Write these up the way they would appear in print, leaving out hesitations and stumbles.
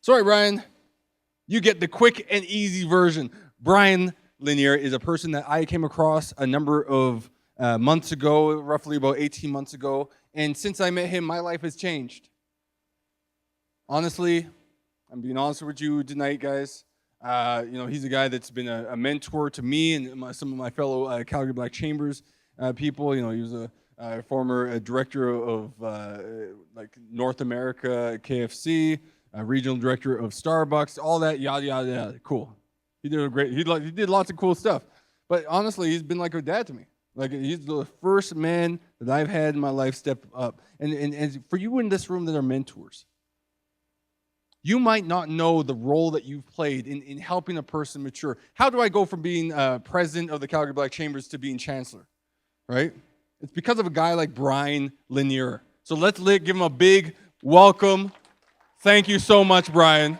Sorry, Brian. You get the quick and easy version. Brian Lanier is a person that I came across a number of months ago, roughly about 18 months ago. And since I met him, my life has changed. Honestly, I'm being honest with you tonight, guys. He's a guy that's been a mentor to me and some of my fellow Calgary Black Chambers people. He was a former director of North America at KFC, regional director of Starbucks, all that, yada, yada, yada. Cool. He did lots of cool stuff. But honestly, he's been like a dad to me. Like, he's the first man that I've had in my life step up. And for you in this room that are mentors, you might not know the role that you've played in helping a person mature. How do I go from being president of the Calgary Black Chambers to being chancellor, right? It's because of a guy like Brian Lanier. So let's give him a big welcome. Thank you so much, Brian.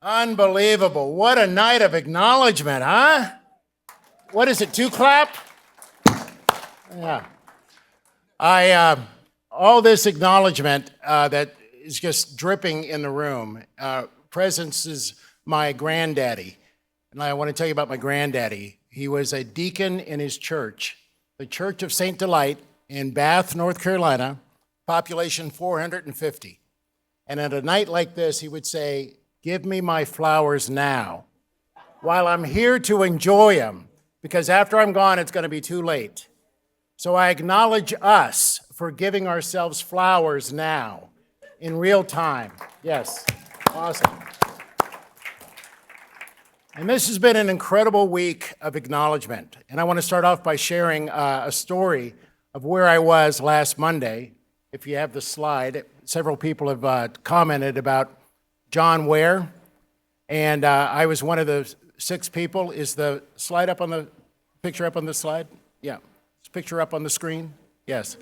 Unbelievable. What a night of acknowledgement, huh? What is it, 2 clap? Yeah. All this acknowledgement that is just dripping in the room. Presence is my granddaddy. And I want to tell you about my granddaddy. He was a deacon in his church, the Church of St. Delight in Bath, North Carolina, population 450. And at a night like this, he would say, "Give me my flowers now, while I'm here to enjoy them, because after I'm gone, it's going to be too late." So I acknowledge us for giving ourselves flowers now, in real time. Yes, awesome. And this has been an incredible week of acknowledgement. And I want to start off by sharing a story of where I was last Monday. If you have the slide, several people have commented about John Ware. And I was one of the 6 people. Is the slide up on the picture up on the slide? Yeah. Is the picture up on the screen? Yes.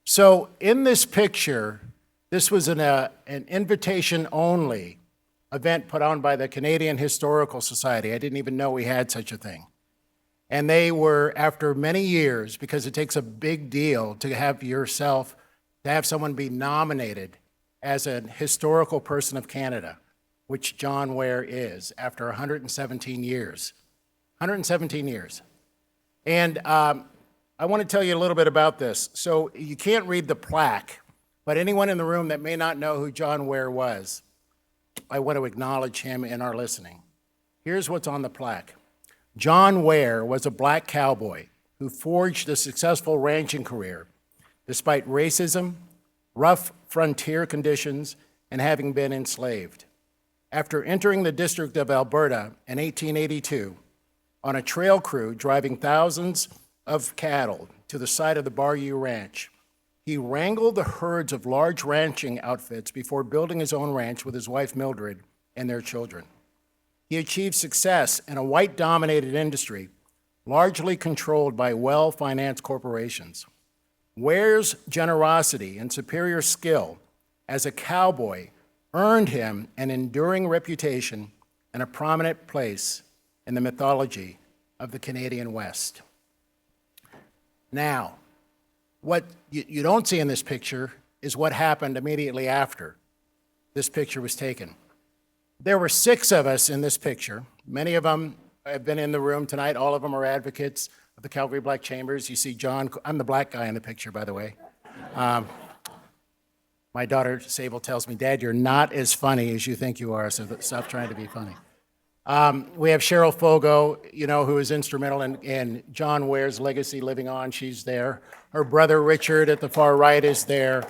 So in this picture, this was an invitation-only event put on by the Canadian Historical Society. I didn't even know we had such a thing. And they were, after many years, because it takes a big deal to have someone be nominated as a historical person of Canada, which John Ware is, after 117 years. 117 years. And I want to tell you a little bit about this. So you can't read the plaque, but anyone in the room that may not know who John Ware was, I want to acknowledge him in our listening. Here's what's on the plaque. John Ware was a black cowboy who forged a successful ranching career despite racism, rough frontier conditions, and having been enslaved. After entering the District of Alberta in 1882 on a trail crew driving thousands of cattle to the site of the Bayou Ranch, he wrangled the herds of large ranching outfits before building his own ranch with his wife Mildred and their children. He achieved success in a white-dominated industry, largely controlled by well-financed corporations. Ware's generosity and superior skill as a cowboy earned him an enduring reputation and a prominent place in the mythology of the Canadian West. Now, what you don't see in this picture is what happened immediately after this picture was taken. There were 6 of us in this picture. Many of them have been in the room tonight. All of them are advocates of the Calgary Black Chambers. You see John, I'm the black guy in the picture, by the way. My daughter, Sable, tells me, "Dad, you're not as funny as you think you are, so stop trying to be funny." We have Cheryl Fogo, who is instrumental in John Ware's legacy living on. She's there. Her brother, Richard, at the far right is there.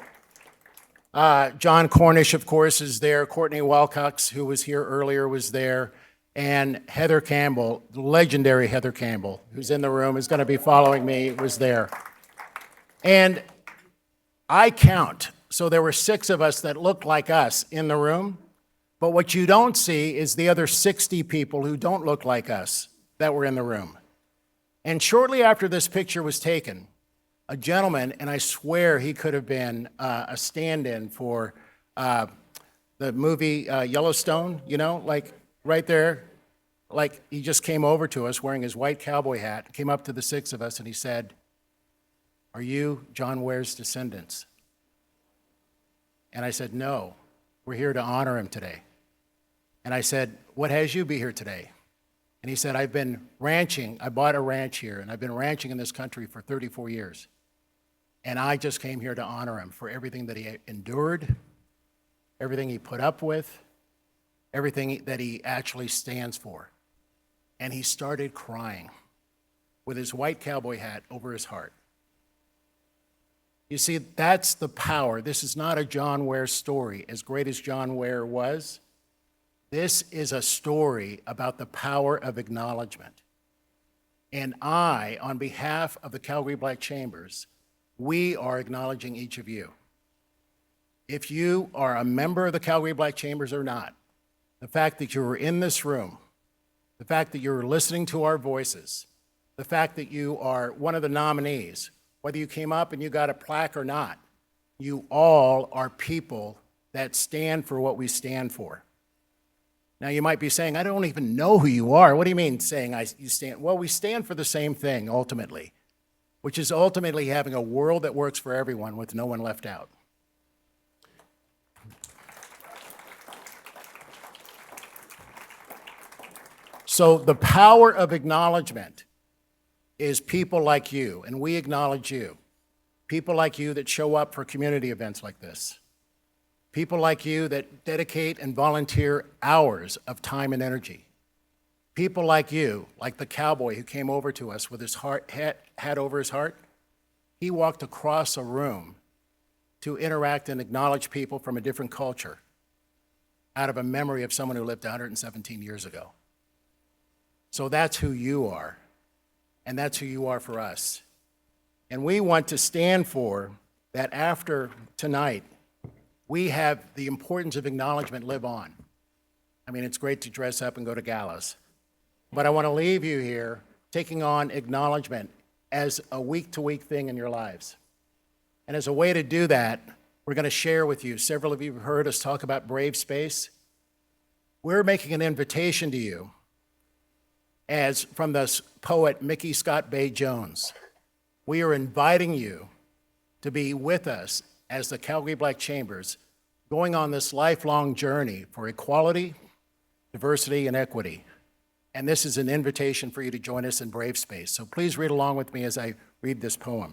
John Cornish, of course, is there. Courtney Wilcox, who was here earlier, was there. And Heather Campbell, the legendary Heather Campbell, who's in the room, is going to be following me, was there. And I count. So there were 6 of us that looked like us in the room. But what you don't see is the other 60 people who don't look like us that were in the room. And shortly after this picture was taken, a gentleman, and I swear he could have been a stand-in for the movie Yellowstone, like right there. Like, he just came over to us wearing his white cowboy hat, came up to the 6 of us, and he said, "Are you John Ware's descendants?" And I said, "No, we're here to honor him today. And I said, what has you be here today? And he said, I've been ranching. I bought a ranch here, and I've been ranching in this country for 34 years. And I just came here to honor him for everything that he endured, everything he put up with, everything that he actually stands for. And he started crying with his white cowboy hat over his heart. You see, that's the power. This is not a John Ware story, as great as John Ware was. This is a story about the power of acknowledgement. And I, on behalf of the Calgary Black Chambers, we are acknowledging each of you. If you are a member of the Calgary Black Chambers or not, the fact that you are in this room, the fact that you're listening to our voices, the fact that you are one of the nominees, whether you came up and you got a plaque or not, you all are people that stand for what we stand for. Now, you might be saying, I don't even know who you are. What do you mean saying you stand? Well, we stand for the same thing, ultimately, which is ultimately having a world that works for everyone with no one left out. So the power of acknowledgement is people like you, and we acknowledge you. People like you that show up for community events like this. People like you that dedicate and volunteer hours of time and energy. People like you, like the cowboy who came over to us with his hat over his heart. He walked across a room to interact and acknowledge people from a different culture out of a memory of someone who lived 117 years ago. So that's who you are, and that's who you are for us. And we want to stand for that after tonight, we have the importance of acknowledgement live on. I mean, it's great to dress up and go to galas, but I want to leave you here taking on acknowledgement as a week-to-week thing in your lives. And as a way to do that, we're going to share with you, several of you have heard us talk about Brave Space. We're making an invitation to you as from the poet Mickey Scott Bay Jones. We are inviting you to be with us as the Calgary Black Chambers, going on this lifelong journey for equality, diversity, and equity. And this is an invitation for you to join us in Brave Space. So please read along with me as I read this poem.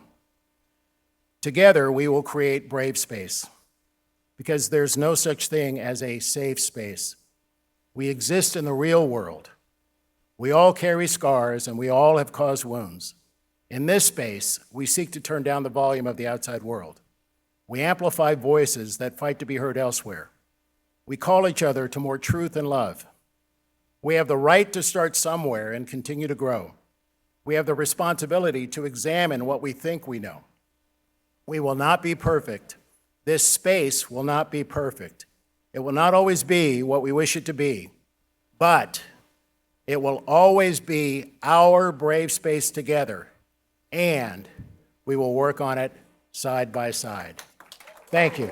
Together, we will create Brave Space, because there's no such thing as a safe space. We exist in the real world. We all carry scars, and we all have caused wounds. In this space, we seek to turn down the volume of the outside world. We amplify voices that fight to be heard elsewhere. We call each other to more truth and love. We have the right to start somewhere and continue to grow. We have the responsibility to examine what we think we know. We will not be perfect. This space will not be perfect. It will not always be what we wish it to be, but it will always be our brave space together, and we will work on it side by side. Thank you.